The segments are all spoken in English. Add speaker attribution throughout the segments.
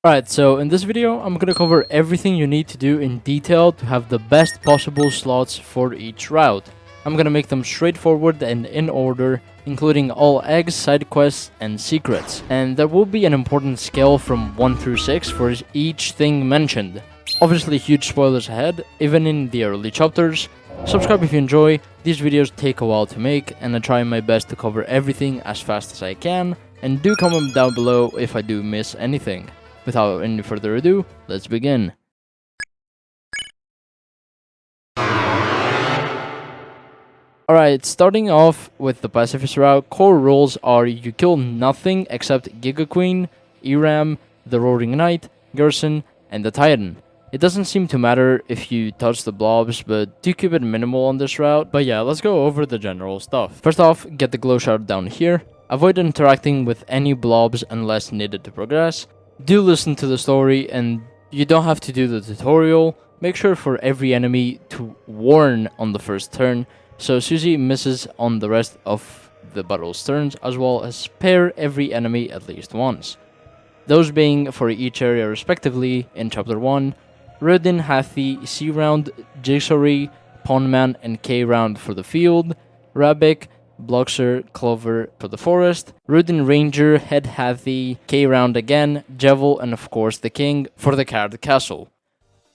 Speaker 1: Alright, so in this video, I'm gonna cover everything you need to do in detail to have the best possible slots for each route. I'm gonna make them straightforward and in order, including all eggs, side quests, and secrets. And there will be an important scale from 1 through 6 for each thing mentioned. Obviously, huge spoilers ahead, even in the early chapters. Subscribe if you enjoy, these videos take a while to make, and I try my best to cover everything as fast as I can, and do comment down below if I do miss anything. Without any further ado, let's begin. Alright, starting off with the Pacifist route, core rules are you kill nothing except Giga Queen, Eram, the Roaring Knight, Gerson, and the Titan. It doesn't seem to matter if you touch the blobs, but do keep it minimal on this route. But yeah, let's go over the general stuff. First off, get the glow shard down here. Avoid interacting with any blobs unless needed to progress. Do listen to the story, and you don't have to do the tutorial. Make sure for every enemy to warn on the first turn, so Susie misses on the rest of the battle's turns, as well as spare every enemy at least once. Those being for each area respectively in Chapter 1, Rudin, Hathi, C round, Jigsaw, Pawnman, and K round for the field, Rabik, Bloxer, Clover for the forest, Rudin Ranger, Head Hathi, K round again, Jevil, and of course the King for the Card Castle.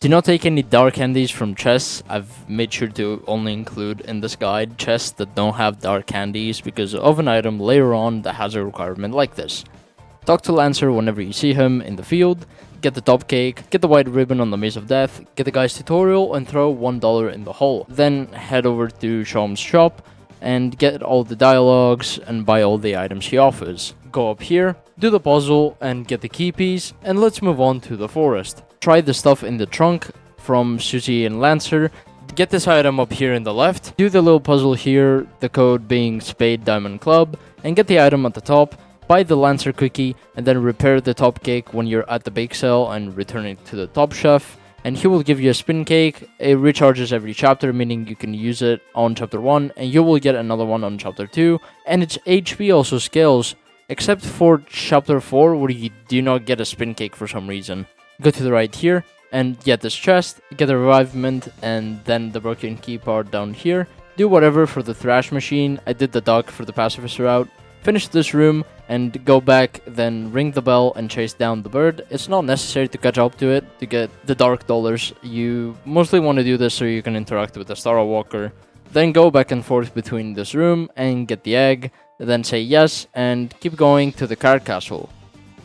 Speaker 1: Do not take any dark candies from chests. I've made sure to only include in this guide chests that don't have dark candies because of an item later on that has a requirement like this. Talk to Lancer whenever you see him in the field, get the top cake, get the white ribbon on the Maze of Death, get the guy's tutorial, and throw $1 in the hole. Then head over to Shom's shop and get all the dialogues and buy all the items he offers. Go up here, do the puzzle and get the key piece, and let's move on to the forest. Try the stuff in the trunk from Susie and Lancer, get this item up here in the left, do the little puzzle here, the code being Spade Diamond Club, and get the item at the top, buy the Lancer cookie, and then repair the top cake when you're at the bake sale and return it to the top chef. And he will give you a spin cake. It recharges every chapter, meaning you can use it on chapter 1 and you will get another one on chapter 2. And its HP also scales, except for chapter 4 where you do not get a spin cake for some reason. Go to the right here and get this chest, get a revivement, and then the broken key part down here. Do whatever for the thrash machine. I did the duck for the pacifist route. Finish this room and go back, then ring the bell and chase down the bird. It's not necessary to catch up to it to get the dark dollars. You mostly want to do this so you can interact with the Star Walker. Then go back and forth between this room and get the egg, then say yes and keep going to the card castle.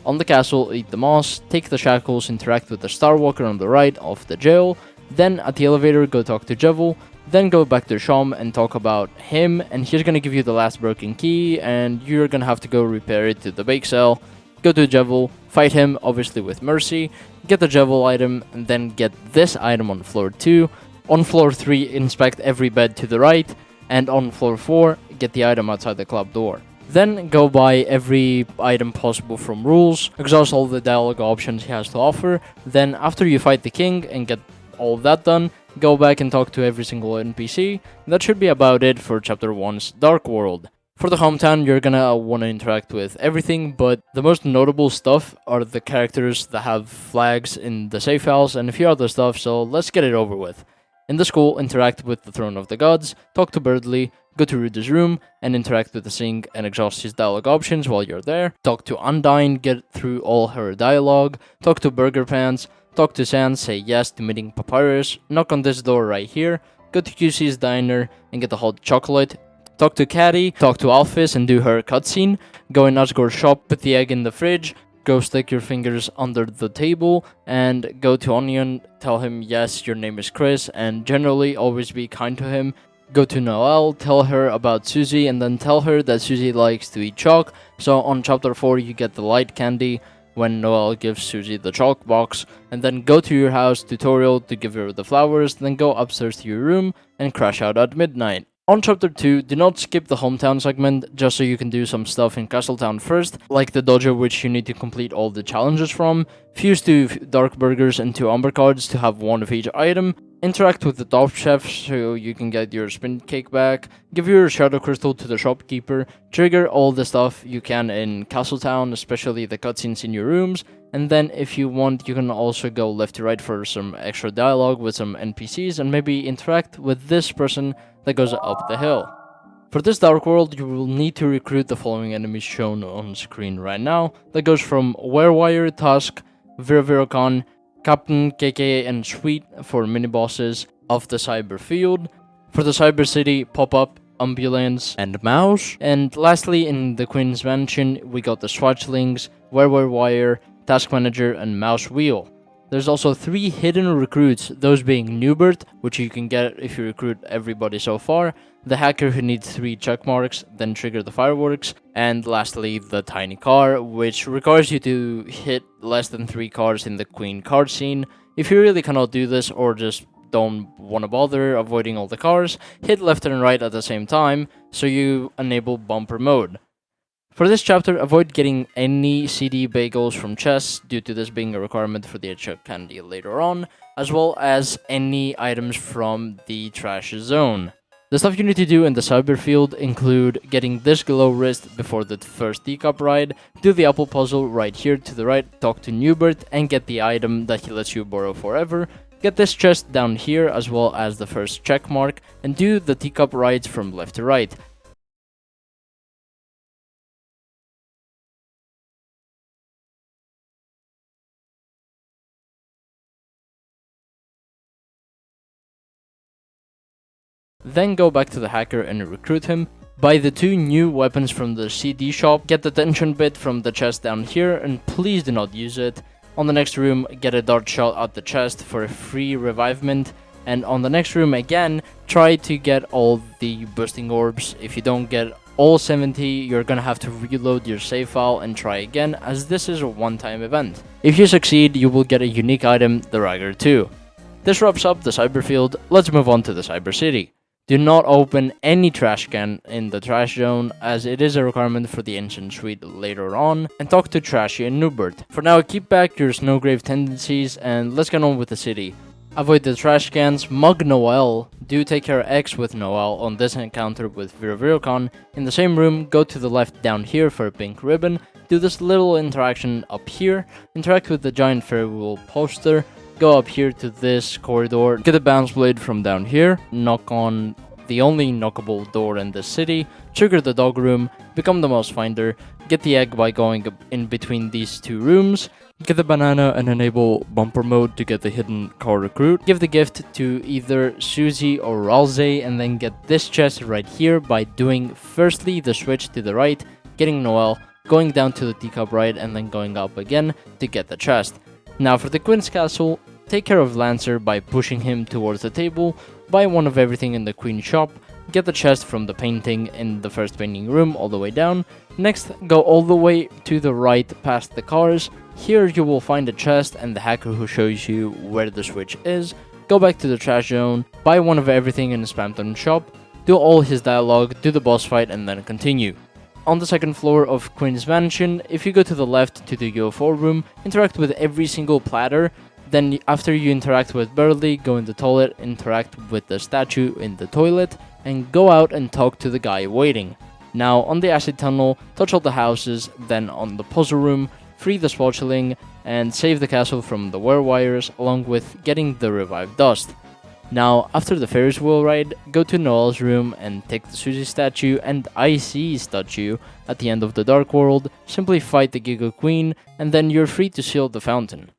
Speaker 1: On the castle, eat the moss, take the shackles, interact with the Star Walker on the right of the jail, then at the elevator go talk to Jevil. Then go back to Shom and talk about him, and he's gonna give you the last broken key, and you're gonna have to go repair it to the bake sale. Go to Jevil, fight him, obviously with Mercy, get the Jevil item, and then get this item on floor 2. On floor 3, inspect every bed to the right, and on floor 4, get the item outside the club door. Then go buy every item possible from rules, exhaust all the dialogue options he has to offer. Then after you fight the king and get all of that done, go back and talk to every single NPC. That should be about it for chapter 1's Dark World. For the hometown, you're gonna want to interact with everything, but the most notable stuff are the characters that have flags in the safe house and a few other stuff, so let's get it over with. In the school, interact with the Throne of the Gods, talk to Birdly, go to Ruda's room, and interact with the Sing and exhaust his dialogue options while you're there. Talk to Undyne, get through all her dialogue, talk to Burger Pants, talk to Sans, say yes to meeting Papyrus, knock on this door right here, go to QC's diner and get the hot chocolate, talk to Caddy, talk to Alphys and do her cutscene, go in Asgore's shop, put the egg in the fridge, go stick your fingers under the table, and go to Onion, tell him yes, your name is Chris, and generally always be kind to him. Go to Noelle, tell her about Susie, and then tell her that Susie likes to eat chalk, so on chapter 4 you get the light candy when Noelle gives Susie the chalk box, and then go to your house tutorial to give her the flowers, then go upstairs to your room and crash out at midnight. On chapter 2, do not skip the hometown segment just so you can do some stuff in Castletown first, like the dojo which you need to complete all the challenges from, fuse 2 dark burgers and 2 umber cards to have one of each item, Interact with the top chef so you can get your spin cake back, give your shadow crystal to the shopkeeper, trigger all the stuff you can in Castletown, especially the cutscenes in your rooms, and then if you want you can also go left to right for some extra dialogue with some NPCs and maybe interact with this person that goes up the hill. For this Dark World, you will need to recruit the following enemies shown on screen right now, that goes from Werewire, Tusk, Virvirocon, Captain, KK, and Sweet for mini-bosses of the Cyber Field. For the Cyber City, Pop-Up, Ambulance, and Mouse. And lastly, in the Queen's Mansion, we got the Swatchlings, Werewire, Task Manager, and Mouse Wheel. There's also 3 hidden recruits, those being Newbert, which you can get if you recruit everybody so far, the hacker who needs 3 check marks, then trigger the fireworks, and lastly the tiny car, which requires you to hit less than 3 cars in the Queen card scene. If you really cannot do this or just don't want to bother avoiding all the cars, hit left and right at the same time, so you enable bumper mode. For this chapter, avoid getting any CD bagels from chests due to this being a requirement for the Chuck candy later on, as well as any items from the trash zone. The stuff you need to do in the cyber field include getting this glow wrist before the first teacup ride, do the apple puzzle right here to the right, talk to Newbert and get the item that he lets you borrow forever, get this chest down here as well as the first check mark, and do the teacup rides from left to right. Then go back to the hacker and recruit him, buy the 2 new weapons from the CD shop, get the tension bit from the chest down here and please do not use it. On the next room, get a dart shot out the chest for a free revivement, and on the next room again, try to get all the boosting orbs. If you don't get all 70, you're gonna have to reload your save file and try again, as this is a one-time event. If you succeed, you will get a unique item, the Ragger 2. This wraps up the cyber field. Let's move on to the cyber city. Do not open any trash can in the trash zone, as it is a requirement for the Ancient Suite later on, and talk to Trashy and Newbert. For now, keep back your Snowgrave tendencies, and let's get on with the city. Avoid the trash cans, mug Noel, do take care of X with Noel on this encounter with Virvirocon. In the same room, go to the left down here for a pink ribbon, do this little interaction up here, interact with the giant farewell poster, go up here to this corridor, get a bounce blade from down here, knock on the only knockable door in the city, trigger the dog room, become the mouse finder, get the egg by going in between these 2 rooms, get the banana and enable bumper mode to get the hidden car recruit, give the gift to either Susie or Ralsei, and then get this chest right here by doing firstly the switch to the right, getting Noel, going down to the teacup ride and then going up again to get the chest. Now for the Queen's Castle, take care of Lancer by pushing him towards the table, buy one of everything in the Queen shop, get the chest from the painting in the first painting room all the way down. Next, go all the way to the right past the cars. Here you will find a chest and the hacker who shows you where the switch is. Go back to the trash zone, buy one of everything in the Spamton shop, do all his dialogue, do the boss fight and then continue. On the second floor of Queen's Mansion, if you go to the left to the UFO room, interact with every single platter. Then after you interact with Burley, go in the toilet, interact with the statue in the toilet, and go out and talk to the guy waiting. Now on the acid tunnel, touch all the houses, then on the puzzle room, free the Swatchling, and save the castle from the werewires, along with getting the revived dust. Now, after the Ferris wheel ride, go to Noel's room and take the Susie statue and IC statue at the end of the Dark World, simply fight the Giga Queen, and then you're free to seal the fountain.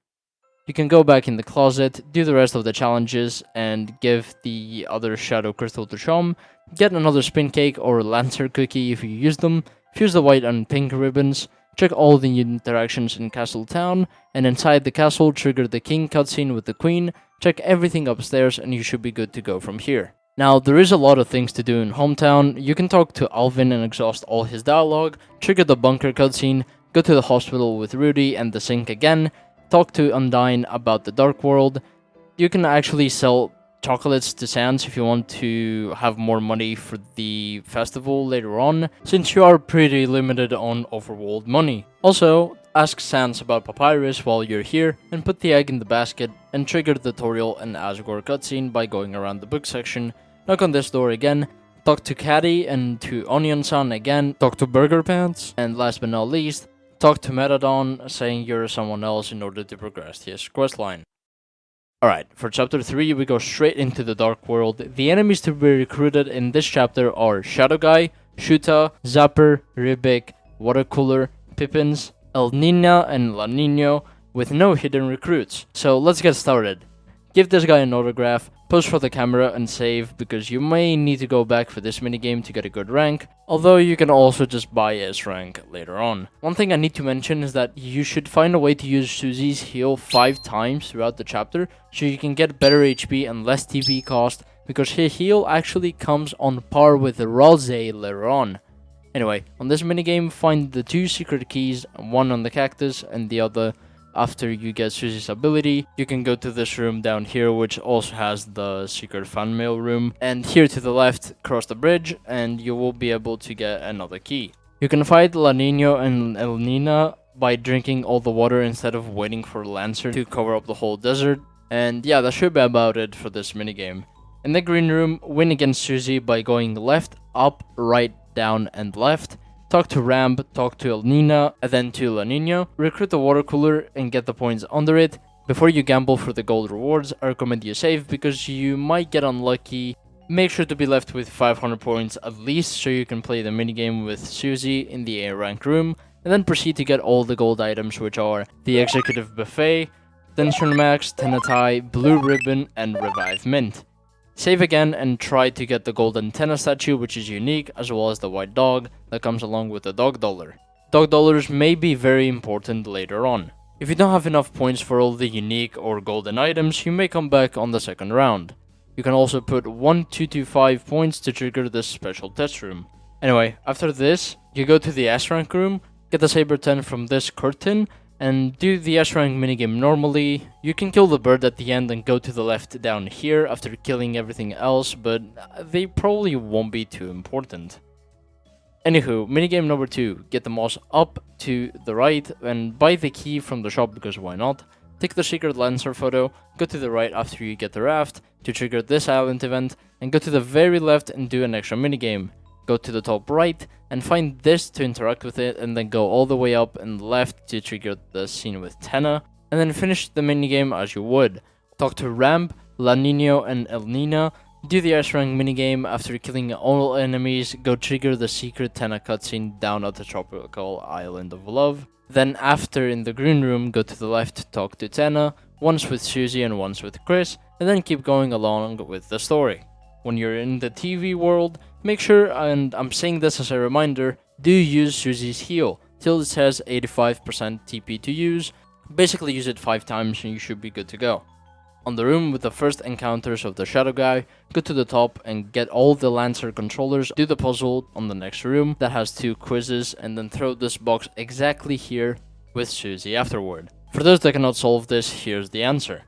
Speaker 1: You can go back in the closet, do the rest of the challenges, and give the other Shadow Crystal to Shom, get another Spin Cake or Lancer Cookie if you use them, fuse the white and pink ribbons, check all the new interactions in Castle Town, and inside the castle trigger the King cutscene with the Queen, check everything upstairs and you should be good to go from here. Now, there is a lot of things to do in Hometown. You can talk to Alvin and exhaust all his dialogue, trigger the bunker cutscene, go to the hospital with Rudy and the sink again, talk to Undyne about the Dark World. You can actually sell chocolates to Sans if you want to have more money for the festival later on, since you are pretty limited on overworld money. Also, ask Sans about Papyrus while you're here, and put the egg in the basket, and trigger the tutorial and Asgore cutscene by going around the book section, knock on this door again, talk to Caddy and to Onion-san again, talk to Burger Pants, and last but not least, talk to Metadon saying you're someone else in order to progress his questline. Alright, for chapter 3 we go straight into the Dark World. The enemies to be recruited in this chapter are Shadow Guy, Shuta, Zapper, Ribik, Water Cooler, Pippins, El Nina, and La Nino, with no hidden recruits. So let's get started. Give this guy an autograph, pose for the camera and save, because you may need to go back for this minigame to get a good rank, although you can also just buy S rank later on. One thing I need to mention is that you should find a way to use Susie's heal 5 times throughout the chapter, so you can get better HP and less TP cost, because her heal actually comes on par with the Rose later on. Anyway, on this minigame, find the 2 secret keys, one on the cactus and the other after you get Susie's ability. You can go to this room down here, which also has the secret fan mail room, and here to the left, cross the bridge, and you will be able to get another key. You can fight La Nino and El Nina by drinking all the water instead of waiting for Lancer to cover up the whole desert, and yeah, that should be about it for this minigame. In the green room, win against Susie by going left, up, right, down, and left. Talk to Ramb, talk to El Nina, and then to La Nino. Recruit the water cooler and get the points under it. Before you gamble for the gold rewards, I recommend you save because you might get unlucky. Make sure to be left with 500 points at least so you can play the minigame with Susie in the A rank room, and then proceed to get all the gold items, which are the Executive Buffet, Tension Max, Tenatai, Blue Ribbon, and Revive Mint. Save again and try to get the golden Tenna statue, which is unique, as well as the white dog that comes along with the dog dollar. Dog dollars may be very important later on. If you don't have enough points for all the unique or golden items, you may come back on the second round. You can also put 1225 points to trigger this special test room. Anyway, after this, you go to the S rank room, get the Saber 10 from this curtain, and do the S rank minigame normally. You can kill the bird at the end and go to the left down here after killing everything else, but they probably won't be too important. Anywho, minigame number 2, get the moss up to the right and buy the key from the shop because why not. Take the secret Lancer photo, go to the right after you get the raft to trigger this island event, and go to the very left and do an extra minigame. Go to the top right and find this to interact with it, and then go all the way up and left to trigger the scene with Tenna, and then finish the minigame as you would. Talk to Ramp, La Nino, and El Nina. Do the S rank minigame. After killing all enemies, go trigger the secret Tenna cutscene down at the tropical island of love. Then after, in the green room, go to the left, talk to Tenna, once with Susie and once with Chris, and then keep going along with the story. When you're in the TV world, make sure, and I'm saying this as a reminder, do use Susie's heal till it says 85% TP to use. Basically use it 5 times and you should be good to go. On the room with the first encounters of the Shadow Guy, go to the top and get all the Lancer controllers, do the puzzle on the next room that has 2 quizzes, and then throw this box exactly here with Susie afterward. For those that cannot solve this, here's the answer.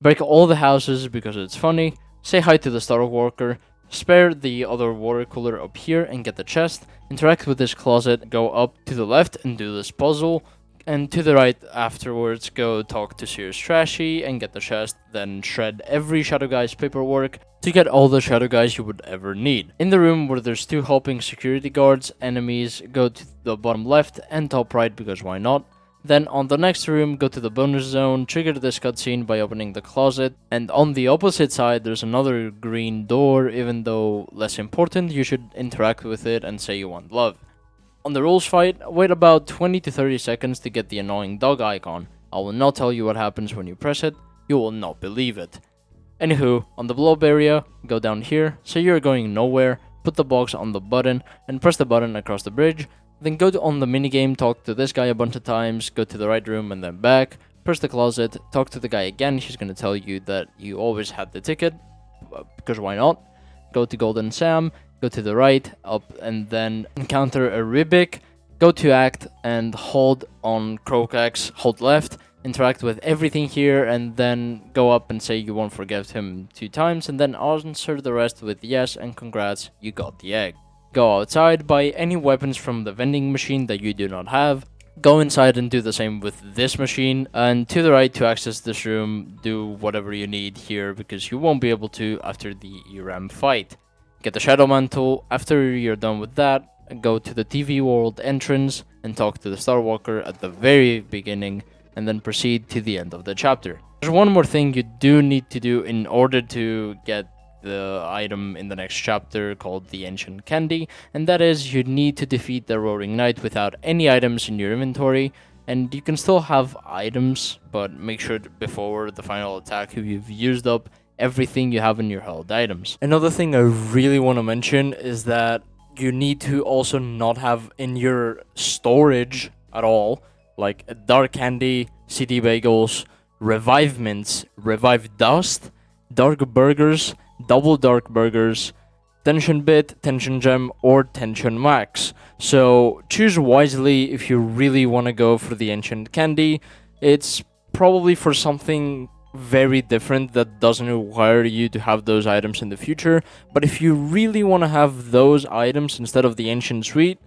Speaker 1: Break all the houses because it's funny, say hi to the Star Walker, spare the other water cooler up here and get the chest, interact with this closet, go up to the left and do this puzzle, and to the right afterwards go talk to Serious Trashy and get the chest, then shred every Shadow Guy's paperwork to get all the Shadow Guys you would ever need. In the room where there's 2 helping security guards, enemies, go to the bottom left and top right because why not. Then on the next room, go to the bonus zone, trigger this cutscene by opening the closet, and on the opposite side there's another green door. Even though less important, you should interact with it and say you want love. On the rules fight, wait about 20 to 30 seconds to get the annoying dog icon. I will not tell you what happens when you press it, you will not believe it. Anywho, on the blow up area, go down here, say you're going nowhere, put the box on the button, and press the button across the bridge. Then go on the minigame, talk to this guy a bunch of times, go to the right room and then back, press the closet, talk to the guy again, he's gonna tell you that you always had the ticket, because why not? Go to Golden Sam, go to the right, up, and then encounter a Ribik, go to Act and hold on Crocax, hold left, interact with everything here, and then go up and say you won't forgive him 2 times, and then answer the rest with yes and congrats, you got the egg. Go outside, buy any weapons from the vending machine that you do not have. Go inside and do the same with this machine, and to the right to access this room, do whatever you need here because you won't be able to after the ERAM fight. Get the Shadow Mantle. After you're done with that, go to the TV World entrance and talk to the Star Walker at the very beginning, and then proceed to the end of the chapter. There's one more thing you do need to do in order to get the item in the next chapter called the Ancient Candy, and that is you need to defeat the Roaring Knight without any items in your inventory. And you can still have items, but make sure before the final attack you've used up everything you have in your held items. Another thing I really want to mention is that you need to also not have in your storage at all, like dark candy, CD bagels, revive mints, revive dust, dark burgers, double dark burgers, tension bit, tension gem, or tension max. So choose wisely if you really want to go for the ancient candy. It's probably for something very different that doesn't require you to have those items in the future, but if you really want to have those items instead of the ancient suite,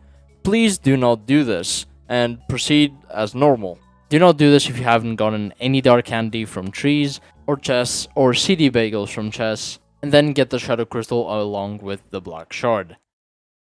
Speaker 1: please do not do this and proceed as normal. Do not do this if you haven't gotten any dark candy from trees or chests or CD bagels from chests, and then get the Shadow Crystal along with the Black Shard.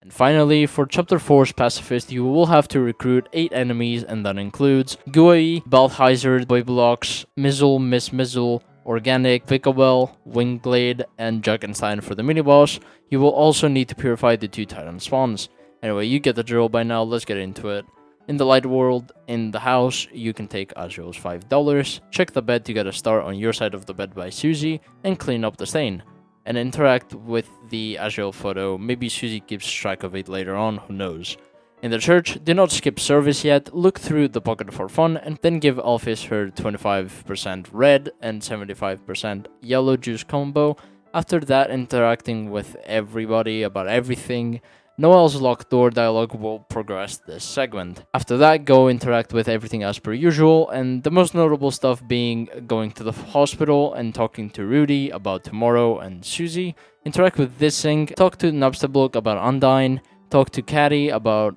Speaker 1: And finally, for Chapter 4's Pacifist, you will have to recruit 8 enemies, and that includes Guai, Balthazar, Boyblocks, Mizzle, Miss Mizzle, Organic, Vicobel, Wingblade, and Juggenstein for the mini-boss. You will also need to purify the 2 Titan spawns. Anyway, you get the drill by now, let's get into it. In the light world, in the house, you can take Azrael's $5, check the bed to get a star on your side of the bed by Susie, and clean up the stain. And interact with the Azrael photo, maybe Susie keeps track of it later on, who knows. In the church, do not skip service yet, look through the pocket for fun, and then give Alphys her 25% red and 75% yellow juice combo. After that, interacting with everybody about everything. Noel's locked door dialogue will progress this segment. After that, go interact with everything as per usual, and the most notable stuff being going to the hospital and talking to Rudy about tomorrow and Susie, interact with this thing, talk to Nubstabluk about Undyne, talk to Caddy about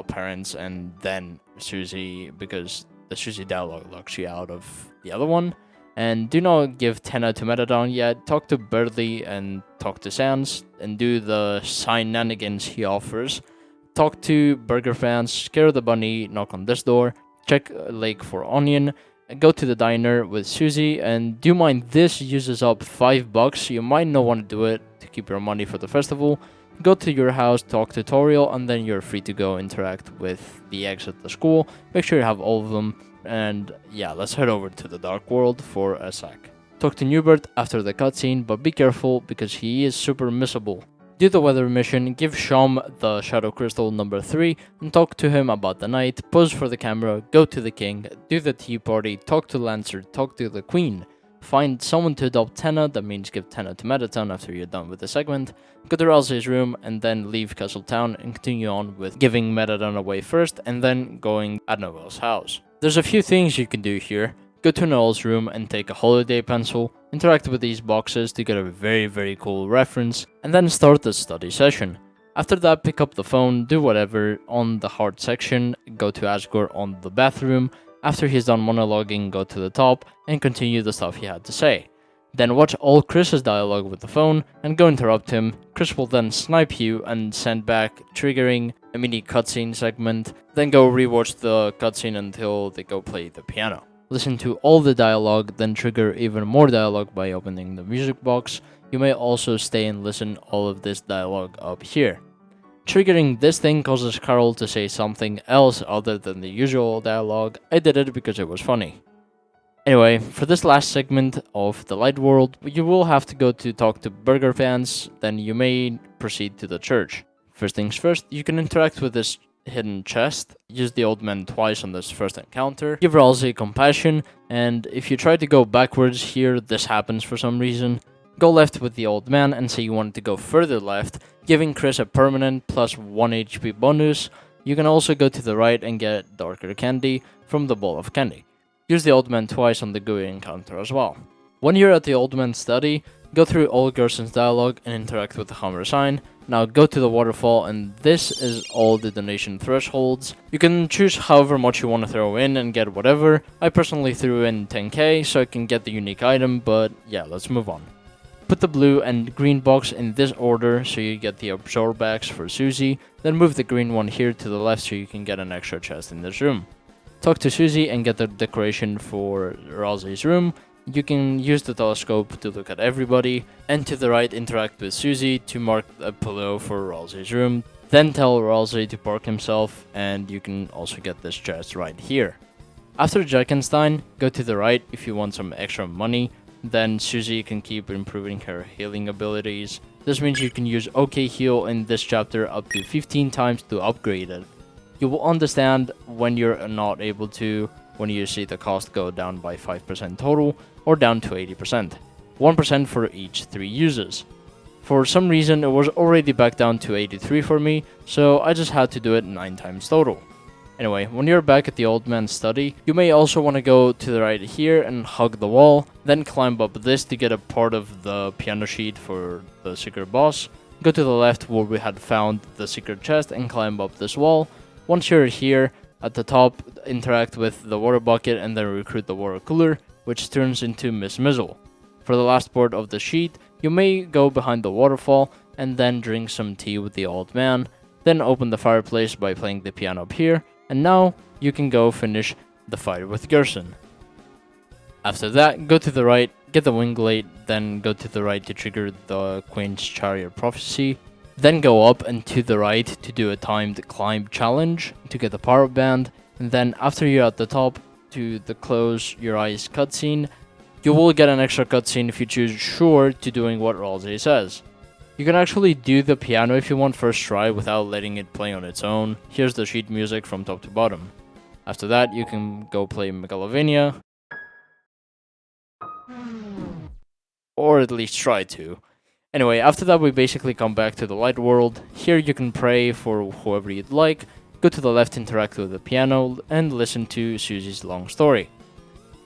Speaker 1: parents and then Susie, because the Susie dialogue locks you out of the other one. And do not give Tenna to Metadon yet, talk to Birdly and talk to Sans, and do the shenanigans he offers. Talk to Burger Fans, scare the bunny, knock on this door, check Lake for Onion, and go to the diner with Susie, and do mind this uses up $5, you might not want to do it to keep your money for the festival. Go to your house, talk to Toriel, and then you're free to go interact with the eggs at the school. Make sure you have all of them. And yeah, let's head over to the Dark World for a sec. Talk to Newbert after the cutscene, but be careful because he is super missable. Do the weather mission, give Sham the Shadow Crystal number 3, and talk to him about the night, pose for the camera, go to the king, do the tea party, talk to Lancer, talk to the queen. Find someone to adopt Tenna, that means give Tenna to Metatown after you're done with the segment. Go to Ralsei's room and then leave Castle Town and continue on with giving Metatown away first and then going at Noel's house. There's a few things you can do here. Go to Noel's room and take a holiday pencil, interact with these boxes to get a very cool reference, and then start the study session. After that, pick up the phone, do whatever on the heart section, go to Asgore on the bathroom. After he's done monologuing, go to the top and continue the stuff he had to say. Then watch all Chris's dialogue with the phone and go interrupt him. Chris will then snipe you and send back, triggering a mini cutscene segment. Then go rewatch the cutscene until they go play the piano. Listen to all the dialogue, then trigger even more dialogue by opening the music box. You may also stay and listen all of this dialogue up here. Triggering this thing causes Carol to say something else other than the usual dialogue. I did it because it was funny. Anyway, for this last segment of the Light World, you will have to go to talk to Burger Fans, then you may proceed to the church. First things first, you can interact with this hidden chest, use the old man twice on this first encounter, give Ralsei compassion, and if you try to go backwards here, this happens for some reason. Go left with the old man and say you want to go further left, giving Chris a permanent plus 1 HP bonus. You can also go to the right and get darker candy from the ball of candy. use the old man twice on the GUI encounter as well. When you're at the old man's study, go through all Gerson's dialogue and interact with the hammer sign. Now go to the waterfall, and this is all the donation thresholds. You can choose however much you want to throw in and get whatever. I personally threw in 10k so I can get the unique item, but yeah, let's move on. Put the blue and green box in this order so you get the absorb axe for Susie, then move the green one here to the left so you can get an extra chest in this room. Talk to Susie and get the decoration for Ralsei's room. You can use the telescope to look at everybody, and to the right interact with Susie to mark a pillow for Ralsei's room. Then tell Ralsei to park himself, and you can also get this chest right here. After Jackenstein, go to the right if you want some extra money. Then Susie can keep improving her healing abilities. This means you can use OK Heal in this chapter up to 15 times to upgrade it. You will understand when you're not able to when you see the cost go down by 5% total or down to 80%, 1% for each 3 uses. For some reason it was already back down to 83 for me, so I just had to do it 9 times total. Anyway, when you're back at the old man's study, you may also want to go to the right here and hug the wall, then climb up this to get a part of the piano sheet for the secret boss. Go to the left where we had found the secret chest and climb up this wall. Once you're here, at the top, interact with the water bucket and then recruit the water cooler, which turns into Miss Mizzle. For the last part of the sheet, you may go behind the waterfall and then drink some tea with the old man, then open the fireplace by playing the piano up here, and now you can go finish the fight with Gerson. After that, go to the right, get the Wingblade, then go to the right to trigger the Queen's Chariot Prophecy, then go up and to the right to do a timed climb challenge to get the power band, and then after you're at the top to the close your eyes cutscene, you will get an extra cutscene if you choose sure to doing what Ralsei says. You can actually do the piano if you want first try without letting it play on its own. Here's the sheet music from top to bottom. After that you can go play Megalovania, or at least try to. Anyway, after that we basically come back to the light world. Here you can pray for whoever you'd like, go to the left, interact with the piano, and listen to Susie's long story.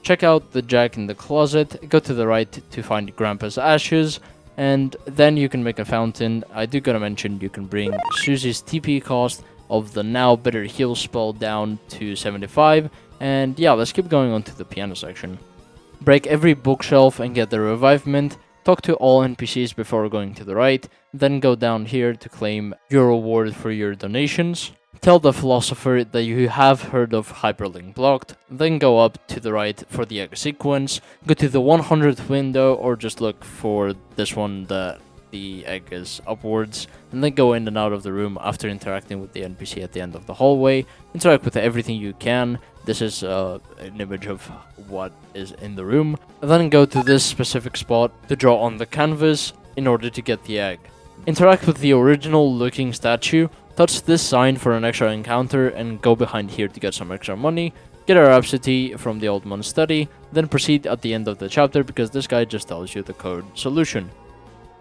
Speaker 1: Check out the Jack in the closet, go to the right to find Grandpa's ashes, and then you can make a fountain. I do gotta mention you can bring Susie's TP cost of the now better heal spell down to 75, and yeah, let's keep going on to the piano section. Break every bookshelf and get the revivement. Talk to all NPCs before going to the right, then go down here to claim your reward for your donations. Tell the philosopher that you have heard of Hyperlink Blocked, then go up to the right for the egg sequence, go to the 100th window or just look for this one that the egg is upwards, and then go in and out of the room after interacting with the NPC at the end of the hallway. Interact with everything you can. This is an image of what is in the room. And then go to this specific spot to draw on the canvas in order to get the egg. Interact with the original looking statue, touch this sign for an extra encounter, and go behind here to get some extra money. Get a Rhapsody from the old man's study, then proceed at the end of the chapter because this guy just tells you the code solution.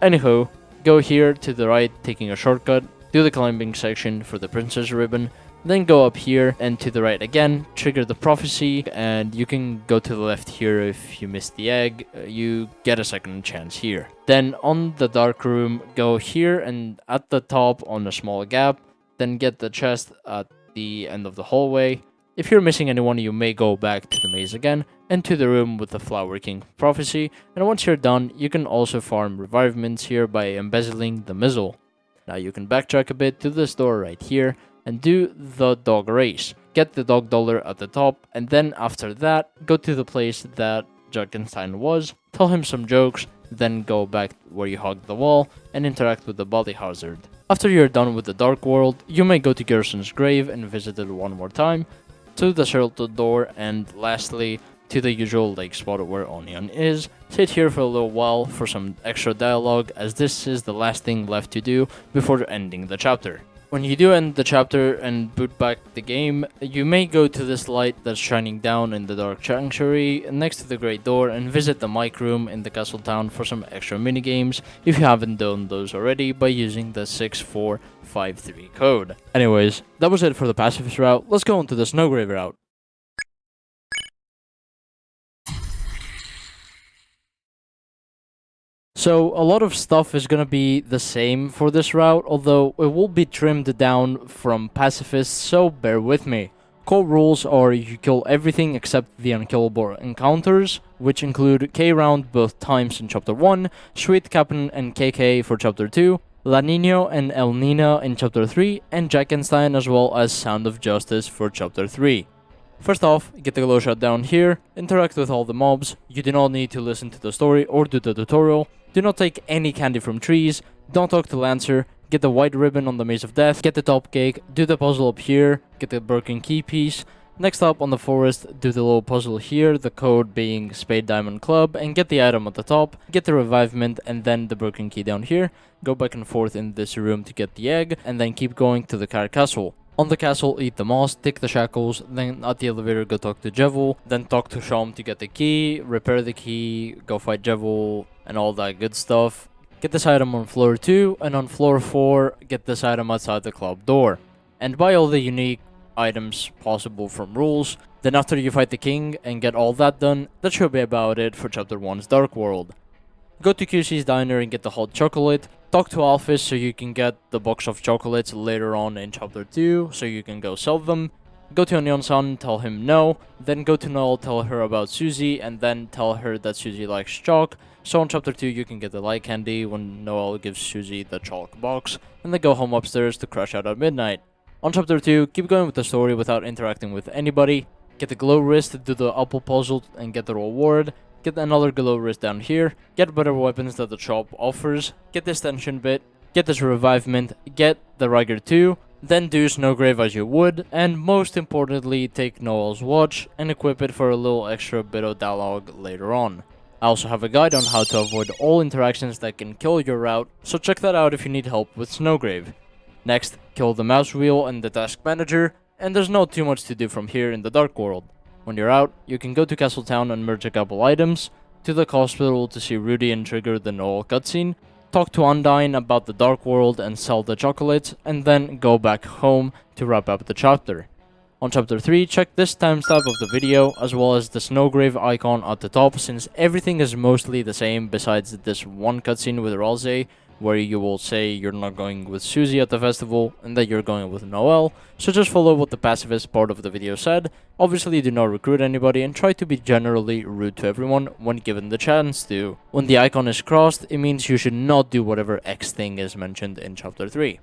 Speaker 1: Anywho, go here to the right taking a shortcut, do the climbing section for the princess ribbon, then go up here and to the right again, trigger the prophecy, and you can go to the left here if you missed the egg, you get a second chance here. Then on the dark room, go here and at the top on a small gap, then get the chest at the end of the hallway. If you're missing anyone, you may go back to the maze again and to the room with the Flower King prophecy, and once you're done, you can also farm revivements here by embezzling the Mizzle. Now you can backtrack a bit to this door right here and do the dog race. Get the dog dollar at the top, and then after that, go to the place that Jackenstein was, tell him some jokes, then go back where you hugged the wall and interact with the body hazard. After you're done with the dark world, you may go to Gerson's grave and visit it one more time, to the sheltered door, and lastly, to the usual lake spot where Onion is. Sit here for a little while for some extra dialogue, as this is the last thing left to do before ending the chapter. When you do end the chapter and boot back the game, you may go to this light that's shining down in the Dark Sanctuary next to the Great Door and visit the mic room in the castle town for some extra minigames if you haven't done those already by using the 6453 code. Anyways, that was it for the Pacifist route. Let's go on to the Snowgrave route. So a lot of stuff is gonna be the same for this route, although it will be trimmed down from Pacifist, so bear with me. Core rules are you kill everything except the unkillable encounters, which include K-Round both times in Chapter 1, Sweet Captain and KK for Chapter 2, La Nino and El Nina in Chapter 3, and Jackenstein as well as Sound of Justice for Chapter 3. First off, get the glow shot down here, interact with all the mobs, you do not need to listen to the story or do the tutorial, do not take any candy from trees, don't talk to Lancer, get the white ribbon on the Maze of Death, get the top cake, do the puzzle up here, get the broken key piece. Next up on the forest, do the little puzzle here, the code being Spade Diamond Club, and get the item at the top, get the revivement, and then the broken key down here. Go back and forth in this room to get the egg, and then keep going to the car castle. On the castle, eat the moss, take the shackles, then at the elevator go talk to Jevil, then talk to Sham to get the key, repair the key, go fight Jevil, and all that good stuff. Get this item on floor 2, and on floor 4, get this item outside the club door. And buy all the unique items possible from rules. Then after you fight the king and get all that done, that should be about it for Chapter 1's Dark World. Go to QC's diner and get the hot chocolate. Talk to Alphys so you can get the box of chocolates later on in Chapter 2, so you can go sell them. Go to Neon-san, tell him no. Then go to Noel, tell her about Susie, and then tell her that Susie likes chalk. So in Chapter 2 you can get the light candy when Noel gives Susie the chalk box, and then go home upstairs to crash out at midnight. On Chapter 2, keep going with the story without interacting with anybody. Get the glow wrist, do the apple puzzle and get the reward. Get another glow wrist down here. Get better weapons that the shop offers. Get this tension bit. Get this revivement. Get the Riger 2. Then do Snowgrave as you would. And most importantly, take Noel's watch and equip it for a little extra bit of dialogue later on. I also have a guide on how to avoid all interactions that can kill your route, so check that out if you need help with Snowgrave. Next, kill the mouse wheel and the task manager, and there's not too much to do from here in the Dark World. When you're out, you can go to Castle Town and merge a couple items, to the hospital to see Rudy and trigger the Noel cutscene, talk to Undyne about the Dark World and sell the chocolates, and then go back home to wrap up the chapter. On Chapter 3, check this timestamp of the video, as well as the Snowgrave icon at the top, since everything is mostly the same besides this one cutscene with Ralsei, where you will say you're not going with Susie at the festival, and that you're going with Noel, so just follow what the pacifist part of the video said. Obviously do not recruit anybody, and try to be generally rude to everyone when given the chance to. When the icon is crossed, it means you should not do whatever X thing is mentioned in Chapter 3.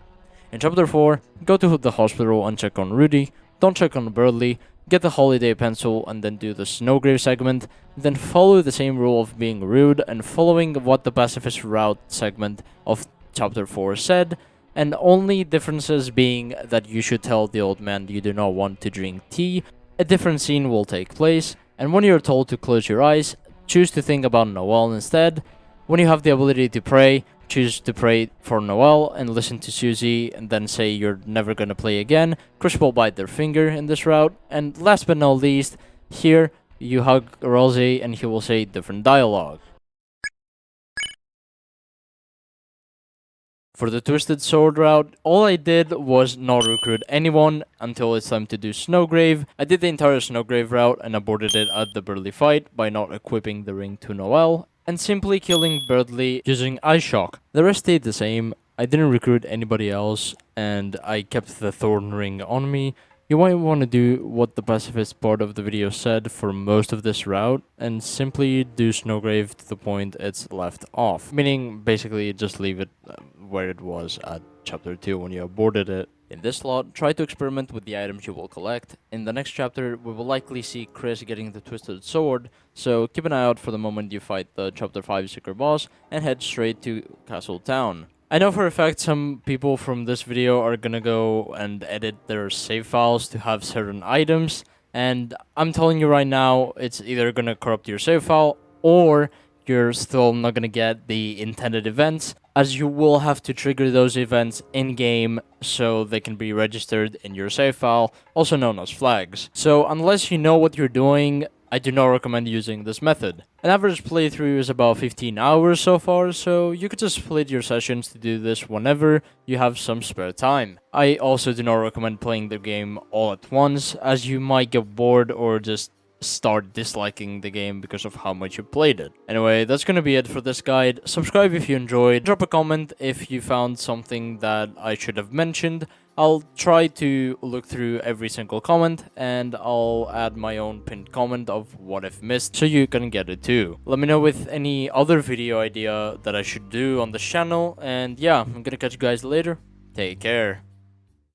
Speaker 1: In Chapter 4, go to the hospital and check on Rudy. Don't check on Burley, get the holiday pencil and then do the Snowgrave segment, then follow the same rule of being rude and following what the pacifist route segment of Chapter 4 said, and only differences being that you should tell the old man you do not want to drink tea, a different scene will take place, and when you're told to close your eyes, choose to think about Noel instead. When you have the ability to pray, choose to pray for Noel and listen to Susie and then say you're never gonna play again. Chris will bite their finger in this route. And last but not least, here you hug Ralsei and he will say different dialogue. For the Twisted Sword route, all I did was not recruit anyone until it's time to do Snowgrave. I did the entire Snowgrave route and aborted it at the Burley fight by not equipping the ring to Noel and simply killing Burley using Ice Shock. The rest stayed the same. I didn't recruit anybody else and I kept the Thorn Ring on me. You might want to do what the pacifist part of the video said for most of this route and simply do Snowgrave to the point it's left off. Meaning basically just leave it where it was at Chapter 2 when you aborted it. In this slot, try to experiment with the items you will collect. In the next chapter, we will likely see Chris getting the Twisted Sword, so keep an eye out for the moment you fight the Chapter 5 secret boss and head straight to Castle Town. I know for a fact some people from this video are gonna go and edit their save files to have certain items, and I'm telling you right now, it's either gonna corrupt your save file or you're still not gonna get the intended events, as you will have to trigger those events in-game so they can be registered in your save file, also known as flags. So unless you know what you're doing, I do not recommend using this method. An average playthrough is about 15 hours so far, so you could just split your sessions to do this whenever you have some spare time. I also do not recommend playing the game all at once, as you might get bored or just start disliking the game because of how much you played it. Anyway, that's gonna be it for this guide. Subscribe if you enjoyed. Drop a comment if you found something that I should have mentioned. I'll try to look through every single comment, and I'll add my own pinned comment of what I've missed so you can get it too. Let me know with any other video idea that I should do on this channel, and yeah, I'm gonna catch you guys later. Take care.